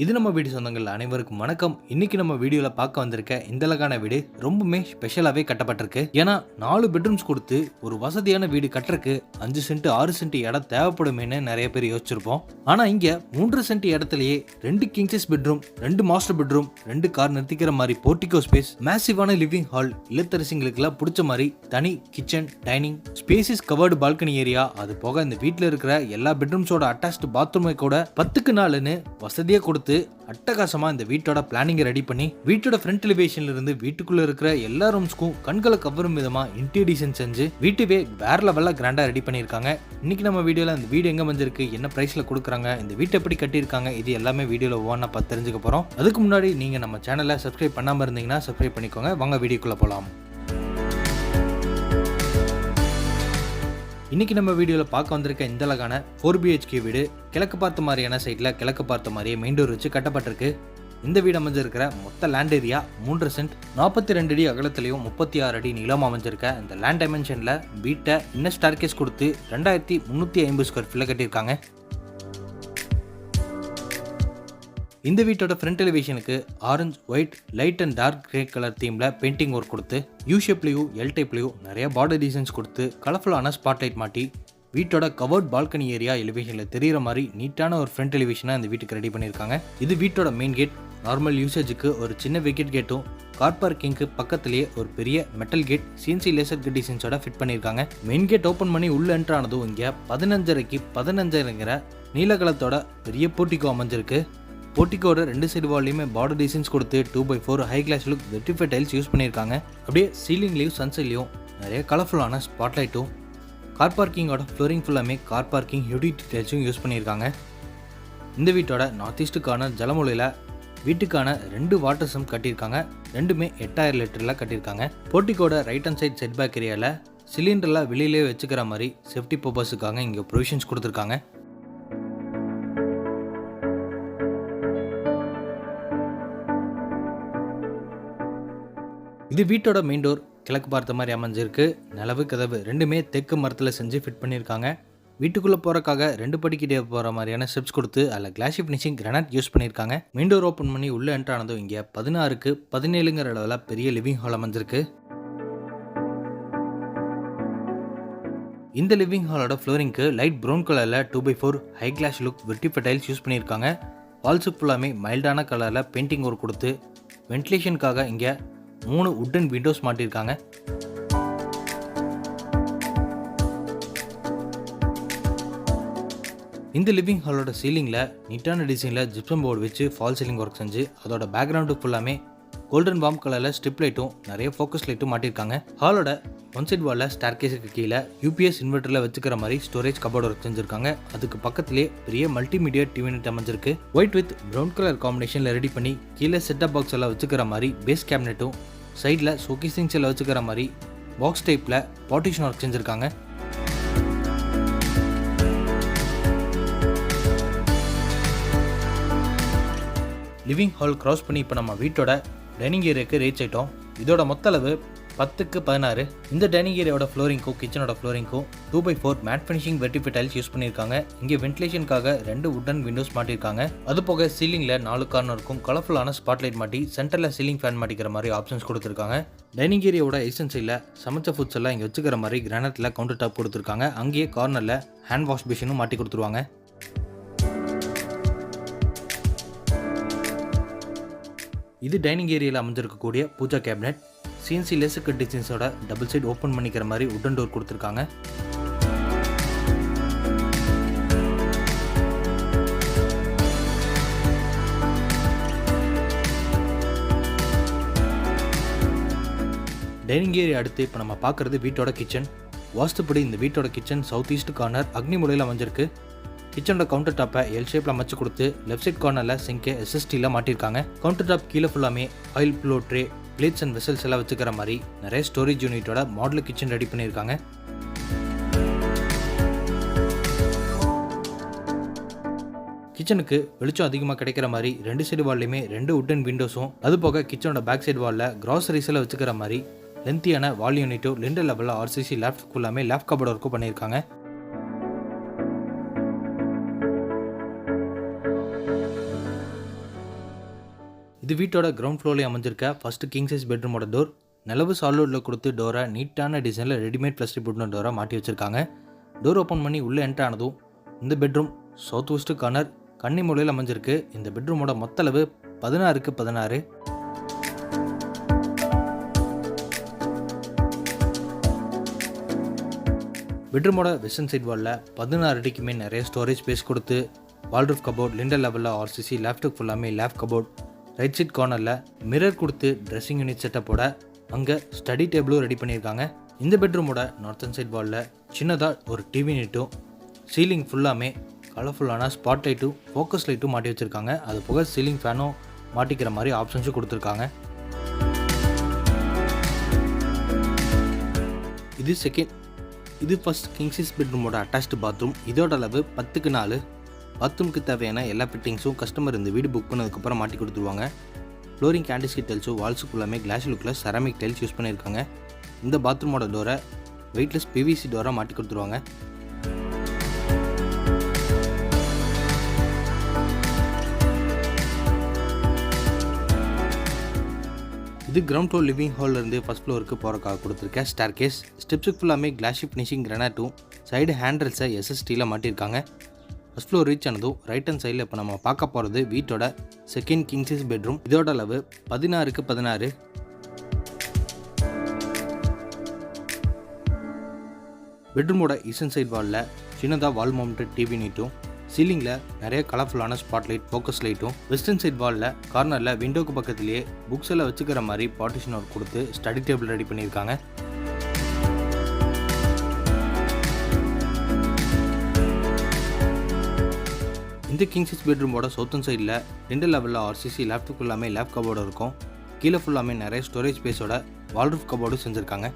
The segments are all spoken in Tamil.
இது நம்ம வீடு சொந்தங்கள் அனைவருக்கும் வணக்கம். இன்னைக்கு நம்ம வீடியோல பார்க்க வந்திருக்க இந்த அழகான வீடு ரொம்பவுமே ஸ்பெஷலாவே கட்டப்பட்டிருக்கு. ஏன்னா 4 பெட்ரூம்ஸ் கொடுத்து ஒரு வசதியான வீடு கட்டுறதுக்கு 5 சென்ட் 6 சென்ட் இடம் தேவைப்படுமேன்னு நிறைய பேர் யோசிச்சிருப்போம். ஆனா இங்க 3 சென்ட் இடத்துலயே 2 king size bedroom, 2 master bedroom, 2 car நிறுத்திக்கிற மாதிரி போர்டிகோ ஸ்பேஸ், மேசிவான லிவிங் ஹால், இல்லத்தரசிங்களுக்கு எல்லாம் பிடிச்ச மாதிரி தனி kitchen, dining, spaces covered balcony area, அது போக இந்த வீட்டுல இருக்கிற எல்லா பெட்ரூம்ஸோட அட்டாச்டு பாத்ரூமை கூட 10க்கு 4ன்னு வசதியா கொடுத்து அட்டகாசமா இந்த வீட்டோட பிளானிங் ரெடி பண்ணி வீட்டோட ஃப்ரண்ட் எலிவேஷன்ல இருந்து வீட்டுக்குள்ள இருக்கிற எல்லா ரூம்ஸ்க்கும் கண்களை கவரும் விதமா இன்டீரியர் டிசைன் செஞ்சு வீட்டுவே வேற லெவல்ல கிராண்டா ரெடி பண்ணிருக்காங்க. இன்னைக்கு நம்ம வீடியோல இந்த வீடு எங்க வந்திருக்கு, என்ன பிரைஸ்ல கொடுக்குறாங்க, இந்த வீட்டை எப்படி கட்டியிருக்காங்க, இது எல்லாமே வீடியோல ஒவ்வொன்றா பார்த்து தெரிஞ்சுக்க போறோம். அதுக்கு முன்னாடி நீங்க நம்ம சேனலை சப்ஸ்கிரைப் பண்ணாம இருந்தீங்கன்னா சப்ஸ்கிரைப் பண்ணிக்கோங்க. வாங்க வீடியோக்குள்ள போலாம். இன்னைக்கு நம்ம வீடியோல பார்க்க வந்திருக்க இந்த அழகான 4 BHK வீடு கிழக்கு பார்த்த மாதிரியான சைட்ல கிழக்கு பார்த்த மாதிரியே மெயின் டோர் வச்சு கட்டப்பட்டிருக்கு. இந்த வீடு அமைஞ்சிருக்கிற மொத்த லேண்ட் ஏரியா 3 சென்ட் 42 அடி அகலத்திலையும் 36 அடி நீளம் அமைஞ்சிருக்க இந்த லேண்ட் டைமென்ஷன்ல வீட்டை இன்னர் ஸ்டார்கேஸ் கொடுத்து 2350 ஸ்கொயர் ஃபீட்ல கட்டியிருக்காங்க. இந்த வீட்டோட ஃப்ரண்ட் எலிவேஷனுக்கு orange, white, light and dark grey colour தீம்ல பெயிண்டிங் ஒர்க் கொடுத்து யூ ஷேப்லையும் எல் டைப்லையும் நிறைய பார்டர் டிசைன்ஸ் கொடுத்து கலர்ஃபுல்லான ஸ்பாட்லைட் மாட்டி வீட்டோட கவர்ட் பால்கனி ஏரியா எலிவேஷன்ல தெரிகிற மாதிரி நீட்டான ஒரு ஃப்ரண்ட் எலிவேஷனை இந்த வீட்டுக்கு ரெடி பண்ணியிருக்காங்க. இது வீட்டோட மெயின் கேட். நார்மல் யூசேஜுக்கு ஒரு சின்ன விக்கெட் கேட்டும் கார் பார்க்கிங்க்கு பக்கத்திலேயே ஒரு பெரிய metal gate CNC laser gate டிசைன்ஸோட ஃபிட் பண்ணியிருக்காங்க. மெயின் கேட் ஓப்பன் பண்ணி உள்ள என்ட்ரு ஆனதும் இங்கே 15.5க்கு 15.5ங்கிற நீலகலத்தோட பெரிய போர்ட்டிகோ அமைஞ்சிருக்கு. போர்ட்டிகோட 2 சைடு வால்லையுமே பார்டர் டிசைன்ஸ் கொடுத்து 2x4 ஹை கிளாஸ் லுக் வெர்டிஃபை டைல்ஸ் யூஸ் பண்ணியிருக்காங்க. அப்படியே சீலிங்லேயும் சன்சைட்லையும் நிறைய கலர்ஃபுல்லான ஸ்பாட்லைட்டும் கார் பார்க்கிங்கோட ஃப்ளோரிங் ஃபுல்லாமே கார் பார்க்கிங் யூடிலிட்டி டைல்ஸும் யூஸ் பண்ணியிருக்காங்க. இந்த வீட்டோட நார்த் ஈஸ்ட்டுக்கான ஜலமூலையில் வீட்டுக்கான 2 வாட்டர் சம்ப் கட்டியிருக்காங்க. ரெண்டுமே 8000 லிட்டரில் கட்டியிருக்காங்க. போர்ட்டிகோட right hand side set back ஏரியாவில் சிலிண்டரில் வெளியிலே வச்சுக்கிற மாதிரி சேஃப்டி பர்பஸுக்காக இங்கே ப்ரொவிஷன்ஸ் கொடுத்துருக்காங்க. இது வீட்டோட மெயின் டோர் கிழக்கு பார்த்த மாதிரி அமைஞ்சிருக்கு. நிலவு கதவு ரெண்டுமே தெற்கு மரத்தில் செஞ்சு ஃபிட் பண்ணியிருக்காங்க. வீட்டுக்குள்ளே போகிறக்காக 2 படிக்கிட்டே போகிற மாதிரியான ஸ்டெப்ஸ் கொடுத்து அதில் கிளாஷி ஃபினிஷிங் கிரானைட் யூஸ் பண்ணியிருக்காங்க. மெயின் டோர் ஓப்பன் பண்ணி உள்ளே என்ட்ரு ஆனதும் இங்கே 16க்கு 17ங்கிற அளவில் பெரிய லிவிங் ஹால் அமைஞ்சிருக்கு. இந்த லிவிங் ஹாலோட ஃப்ளோரிங்க்கு லைட் ப்ரௌன் கலரில் 2x4 ஹை கிளாஸ் லுக் வெர்டிஃபை டைல்ஸ் யூஸ் பண்ணியிருக்காங்க. வால்ஸுக்கு ஃபுல்லாமே மைல்டான கலரில் பெயிண்டிங் ஒர்க் கொடுத்து வென்டிலேஷனுக்காக இங்கே 3 உட்டன் விண்டோஸ் மாட்டியிருக்காங்க. இந்த லிவிங் ஹாலோட சீலிங்கில் நீட்டான டிசைனில் ஜிப்சம் போர்டு வச்சு ஃபால் சீலிங் ஒர்க் செஞ்சு அதோட பேக்ரவுண்டு ஃபுல்லாமே கோல்டன் பாம் கலரில் ஸ்ட்ரிப் லைட்டும் நிறைய ஃபோக்கஸ் லைட்டும் மாட்டியிருக்காங்க. ஹாலோட ஒன் சைட் வாலில் ஸ்டார்கேஸுக்கு கீழே UPS இன்வெர்ட்டரில் வச்சுக்கிற மாதிரி ஸ்டோரேஜ் கபோர்டு ஒர்க் செஞ்சுருக்காங்க. அதுக்கு பக்கத்திலே பெரிய மல்டிமீடியா டிவி யூனிட் அமைஞ்சிருக்கு. ஒயிட் வித் ப்ரௌன் கலர் காம்பினேஷனில் ரெடி பண்ணி கீழே செட்டப் பாக்ஸ் எல்லாம் வச்சுக்கிற மாதிரி பேஸ் கேபினெட்டும் சைடில் ஷோகேசிங்ஸ் எல்லாம் வச்சுக்கிற மாதிரி பாக்ஸ் டைப்பில் பார்ட்டிஷன் ஒர்க் செஞ்சுருக்காங்க. லிவிங் ஹால் கிராஸ் பண்ணி இப்போ நம்ம வீட்டோட டைனிங் ஏரியாவுக்கு ரீச் ஆயிட்டோம். இதோட மொத்த அளவு 10க்கு 16. இந்த டைனிங் ஏரியாவோட ஃப்ளோரிங்க்கும் கிச்சனோட ஃப்ளோரிங்க்கும் 2x4 மேட் ஃபினிஷிங் வெர்டிஃபை டைல்ஸ் யூஸ் பண்ணியிருக்காங்க. இங்கே வென்டிலேஷனுக்காக 2 உட்டன் விண்டோஸ் மாட்டியிருக்காங்க. அது போக சீலிங்கில் 4 கார்னருக்கும் கலர்ஃபுல்லான ஸ்பாட்லைட் மாட்டி சென்டரில் சீலிங் ஃபேன் மாட்டிக்கிற மாதிரி ஆப்ஷன்ஸ் கொடுத்துருக்காங்க. டைனிங் ஏரியாவோட ஈஸ்டர்ன் சைடில் சமைச்ச ஃபுட்ஸ் எல்லாம் இங்கே வச்சுக்கிற மாதிரி கிரானைட்டில் கவுண்டர் டாப் கொடுத்துருக்காங்க. அங்கேயே கார்னரில் ஹேண்ட் வாஷ் பேஷனும் மாட்டி கொடுத்துருவாங்க. இது டைனிங் ஏரியாவில் அமைஞ்சிருக்கக்கூடிய puja cabinet. CNC laser cut டிசைன்ஸோட டபுள் சைட் ஓப்பன் பண்ணிக்கிற மாதிரி உட்டன் டோர் கொடுத்துருக்காங்க. டைனிங் ஏரியா அடுத்து இப்போ நம்ம பார்க்குறது வீட்டோட கிச்சன். வாஸ்துப்படி இந்த வீட்டோட கிச்சன் சவுத் ஈஸ்ட் கார்னர் அக்னி மூலையில் அமைஞ்சிருக்கு. கிச்சனோட கவுண்டர் டாப்பை எல் ஷேப்பில் அமைச்சு கொடுத்து லெஃப்ட் சைட் கார்னரில் சிங்கை SSTயில் மாட்டியிருக்காங்க. கவுண்டர் டாப் கீழே ஃபுல்லாமே oil flow tray, plates and vessels எல்லாம் வச்சுக்கிற மாதிரி நிறைய ஸ்டோரேஜ் யூனிட்டோட மாடல் கிச்சன் ரெடி பண்ணியிருக்காங்க. கிச்சனுக்கு வெளிச்சம் அதிகமாக கிடைக்கிற மாதிரி 2 சைடு வால்லையுமே 2 உட்டன் விண்டோஸும் அது போக கிச்சனோட பேக் சைடு வாலில் கிராசரிஸ் எல்லாம் வச்சுக்கிற மாதிரி லென்த்தியான வால் யூனிட்டும் 2 லெவலில் RCC லேப்ட் ஃபுல்லாமே லேப் கபோர்டு ஒர்க்கும் பண்ணியிருக்காங்க. இது வீட்டோட கிரவுண்ட் ஃப்ளோர்லேயே அமைஞ்சிருக்க ஃபர்ஸ்ட் கிங் சைஸ் பெட்ரூமோட டோர். நிலவு சாலிடில் கொடுத்து டோரை நீட்டான டிசைனில் ரெடிமேட் பிளாஸ்டிக் போட்டு டோரை மாட்டி வச்சுருக்காங்க. டோர் ஓப்பன் பண்ணி உள்ளே என்ட்ரு ஆனதும் இந்த பெட்ரூம் சவுத் வெஸ்ட் கார்னர் கன்னி மூலையில் அமைஞ்சிருக்கு. இந்த பெட்ரூமோட மொத்த அளவு 16க்கு 16. பெட்ரூமோட வெஸ்டர்ன் சைட் வாலில் 16 அடிக்குமே நிறைய ஸ்டோரேஜ் ஸ்பேஸ் கொடுத்து வால்ரூஃப் கபோர்ட், லிண்டர் லெவலில் ஆர்சிசி, லேப்டாப் ஃபுல்லாமே லேப் கபோர்ட், ரைட் சைட் கார்னரில் மிரர் கொடுத்து ட்ரெஸ்ஸிங் யூனிட் செட்டப்போட அங்கே ஸ்டடி டேபிளும் ரெடி பண்ணியிருக்காங்க. இந்த பெட்ரூமோட நார்த்தன் சைட் வாலில் சின்னதாக ஒரு டிவி யூனிட்டும், சீலிங் ஃபுல்லாமே கலர்ஃபுல்லான ஸ்பாட் லைட்டும் ஃபோக்கஸ் லைட்டும் மாட்டி வச்சுருக்காங்க. அது போக சீலிங் ஃபேனும் மாட்டிக்கிற மாதிரி ஆப்ஷன்ஸும் கொடுத்துருக்காங்க. இது ஃபர்ஸ்ட் கிங் சைஸ் பெட்ரூமோட அட்டாச்டு பாத்ரூம். இதோட அளவு 10க்கு 4. பாத்ரூமுக்கு தேவையான எல்லா ஃபிட்டிங்ஸும் கஸ்டமர் இந்த வீடு புக் பண்ணதுக்கப்புறம் மாட்டி கொடுத்துருவாங்க. ஃப்ளோரிங் கேண்டிஸ்கிட் டைல்ஸும் வால்ஸுக்குள்ளாமே கிளாஸ் லுக்கில் செராமிக் டைல்ஸ் யூஸ் பண்ணியிருக்காங்க. இந்த பாத்ரூமோட டோரை வெயிட்லெஸ் பிவிசி டோராக மாட்டி கொடுத்துருவாங்க. இது கிரவுண்ட் ஃப்ளோர் லிவிங் ஹால்லேருந்து ஃபர்ஸ்ட் ஃப்ளோருக்கு போகிறக்காக கொடுத்துருக்க ஸ்டேர் கேஸ். ஸ்டெப்ஸுக்கு ஃபுல்லாமே கிளாஷி ஃபினிஷிங் கிரானைட்டும் சைடு ஹேண்டில்ஸை எஸ்எஸ்டியில் மாட்டியிருக்காங்க. ஃபர்ஸ்ட் ஃப்ளோர் ரீச் ஆனதும் ரைட் ஹேண்ட் சைடில் இப்போ நம்ம பார்க்க போகிறது வீட்டோட செகண்ட் கிங் சைஸ் பெட்ரூம். இதோட அளவு 16க்கு 16. பெட்ரூமோட ஈஸ்டர்ன் சைட் வாலில் சின்னதாக வால் மவுண்டட் டிவி யூனிட்டும், சீலிங்கில் நிறைய கலர்ஃபுல்லான ஸ்பாட் லைட், ஃபோக்கஸ் லைட்டும், வெஸ்டர்ன் சைட் வாலில் கார்னரில் விண்டோக்கு பக்கத்துலேயே புக்ஸ் எல்லாம் வச்சுக்கிற மாதிரி பார்ட்டிஷன் ஒர்க் கொடுத்து ஸ்டடி டேபிள் ரெடி பண்ணியிருக்காங்க. இந்த கிங் சைஸ் பெட்ரூமோட சவுத்தன் சைடில் 2 லெவலில் ஆர்சிசி, லேப்டாப் ஃபுல்லாமே லேப் கபோர்டு இருக்கும். கீழே ஃபுல்லாமே நிறைய ஸ்டோரேஜ் ஸ்பேஸோட வால்ரூஃப் கபோர்டும் செஞ்சுருக்காங்க.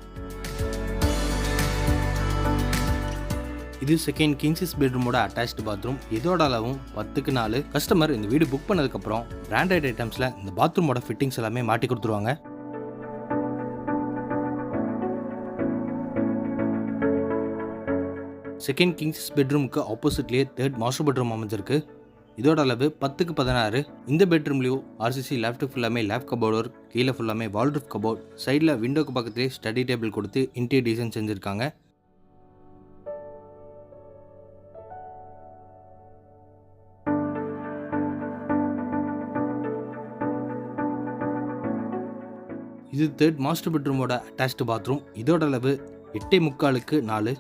இது செகண்ட் கிங் சைஸ் பெட்ரூமோட அட்டாச்டு பாத்ரூம். இதோட அளவும் 10க்கு 4. கஸ்டமர் இந்த வீடு புக் பண்ணதுக்கப்புறம் பிராண்டட் ஐட்டம்ஸில் இந்த பாத்ரூமோட ஃபிட்டிங்ஸ் எல்லாமே மாட்டி கொடுத்துருவாங்க. செகண்ட் கிங் சைஸ் பெட்ரூமுக்கு ஆப்போசிட்லேயே தேர்ட் மாஸ்டர் பெட்ரூம் அமைஞ்சிருக்கு. இதோட அளவு 10க்கு 16. இந்த பெட்ரூம்லேயும் ஆர்சிசி, லேப்டாப் ஃபுல்லாமே லேப் கபோர்டு, கீழே ஃபுல்லாமே வால்ரூஃப் கபோர்ட், சைடில் விண்டோக்கு பக்கத்துலேயே ஸ்டடி டேபிள் கொடுத்து இன்டீரியர் டிசைன் செஞ்சுருக்காங்க. இது தேர்ட் மாஸ்டர் பெட்ரூமோட அட்டாச்டு பாத்ரூம். இதோட அளவு 8.75க்கு 4.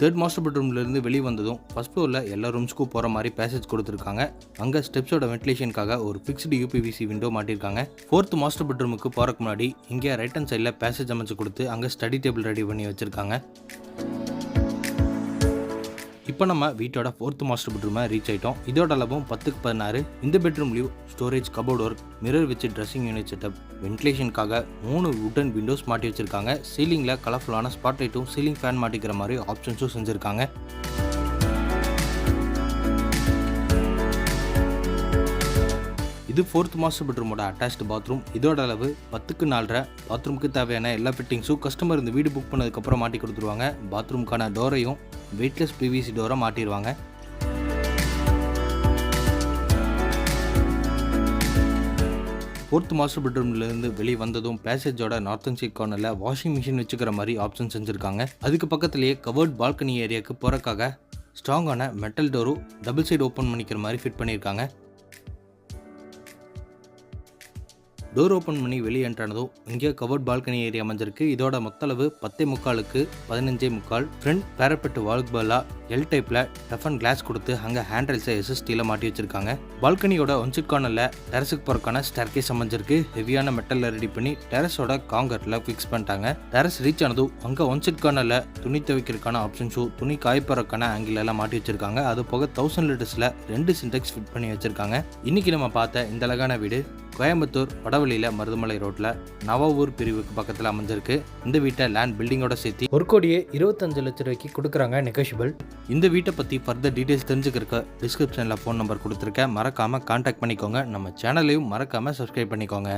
தேர்ட் மாஸ்டர் பெட்ரூம்லேருந்து வெளியே வந்ததும் ஃபர்ஸ்ட் ஃப்ளோரில் எல்லா ரூம்ஸ்க்கும் போகிற மாதிரி பேசேஜ் கொடுத்துருக்காங்க. அங்கே ஸ்டெப்ஸோட வென்டிலேஷனுக்காக ஒரு ஃபிக்ஸ்டு யூபிவிசி விண்டோ மாட்டியிருக்காங்க. ஃபோர்த் மாஸ்டர் பெட்ரூமுக்கு போகிறக்கு முன்னாடி இங்கே ரைட் ஹேண்ட் சைடில் பேசேஜ் அமைச்சு கொடுத்து அங்கே ஸ்டடி டேபிள் ரெடி பண்ணி வச்சுருக்காங்க. இப்போ நம்ம வீட்டோட ஃபோர்த் மாஸ்டர் பெட்ரூமை ரீச் ஆகிட்டோம். இதோட அளவும் 10க்கு 16. இந்த பெட்ரூம்லேயும் ஸ்டோரேஜ், கபோர்ட் ஒர்க், மிரர் வச்சு ட்ரெஸ்ஸிங் யூனிட் செட்டப், வென்டிலேஷனுக்காக 3 வுடன் விண்டோஸ் மாட்டி வச்சுருக்காங்க. சீலிங்கில் கலர்ஃபுல்லான ஸ்பாட் லைட்டும் சீலிங் ஃபேன் மாட்டிக்கிற மாதிரி ஆப்ஷன்ஸும் செஞ்சுருக்காங்க. இது ஃபோர்த் மாஸ்டர் பெட்ரூமோட அட்டாச்டு பாத்ரூம். இதோட அளவு 10க்கு 4. பாத்ரூமுக்கு தேவையான எல்லா ஃபிட்டிங்ஸும் கஸ்டமர் இந்த வீடு புக் பண்ணதுக்கப்புறம் மாட்டி கொடுத்துருவாங்க. பாத்ரூமுக்கான டோரையும் வெயிட்லெஸ் பிவிசி டோரை மாட்டிடுவாங்க. ஃபோர்த் மாஸ்டர் பெட்ரூம்லேருந்து வெளியே வந்ததும் பேசேஜோட நார்த்தன் சைட் கார்னரில் வாஷிங் மிஷின் வச்சுக்கிற மாதிரி ஆப்ஷன் செஞ்சுருக்காங்க. அதுக்கு பக்கத்துலேயே கவர்ட் பால்கனி ஏரியாவுக்கு போகிறக்காக ஸ்ட்ராங்கான மெட்டல் டோரும் டபுள் சைடு ஓப்பன் பண்ணிக்கிற மாதிரி ஃபிட் பண்ணியிருக்காங்க. டோர் ஓப்பன் பண்ணி வெளியே என்ட்ரானதும் இங்கே கவர்ட் பால்கனி ஏரியா அமைஞ்சிருக்கு. இதோட மொத்த அளவு 10.75க்கு 15.75. ஃப்ரண்ட் பேரப்பெட்டு வால்க்கு பதிலாக எல் டைப்பில் டஃபன் கிளாஸ் கொடுத்து அங்கே ஹேண்டில்ஸை எஸ்எஸ்டியில் மாட்டி வச்சிருக்காங்க. பால்கனியோட ஒன்சைட் கார்னரில் டெரஸுக்கு போகிறக்கான ஸ்டேர் கேஸ் அமைஞ்சிருக்கு. ஹெவியான மெட்டலில் ரெடி பண்ணி டெரஸோட காங்கர்ட்டில் ஃபிக்ஸ் பண்ணிட்டாங்க. டெரஸ் ரீச் ஆனதும் அங்கே ஒன்சைட் கார்னரில் துணி துவைக்கிறதுக்கான ஆப்ஷன்ஸும் துணி காய்ப்பறக்கான ஆங்கிள் எல்லாம் மாட்டி வச்சிருக்காங்க. அது போக 1000 லிட்டர்ஸில் 2 சின்டெக்ஸ் ஃபிட் பண்ணி வச்சிருக்காங்க. இன்னைக்கு நம்ம பார்த்த இந்த அழகான வீடு கோயம்புத்தூர் வடவழியில் மருதமலை ரோட்டில் நவாவூர் பிரிவுக்கு பக்கத்தில் அமைஞ்சிருக்கு. இந்த வீட்டை லேண்ட் பில்டிங்கோட சேர்த்து 1,25 லட்சம் ரூபாய்க்கு கொடுக்குறாங்க, நெகோஷியபிள். இந்த வீட்டை பற்றி ஃபர்தர் டீட்டெயில்ஸ் தெரிஞ்சுக்கிறக்க டிஸ்கிரிப்ஷனில் ஃபோன் நம்பர் கொடுத்துருக்கேன். மறக்காமல் கான்டாக்ட் பண்ணிக்கோங்க. நம்ம சேனலையும் மறக்காமல் சப்ஸ்கிரைப் பண்ணிக்கோங்க.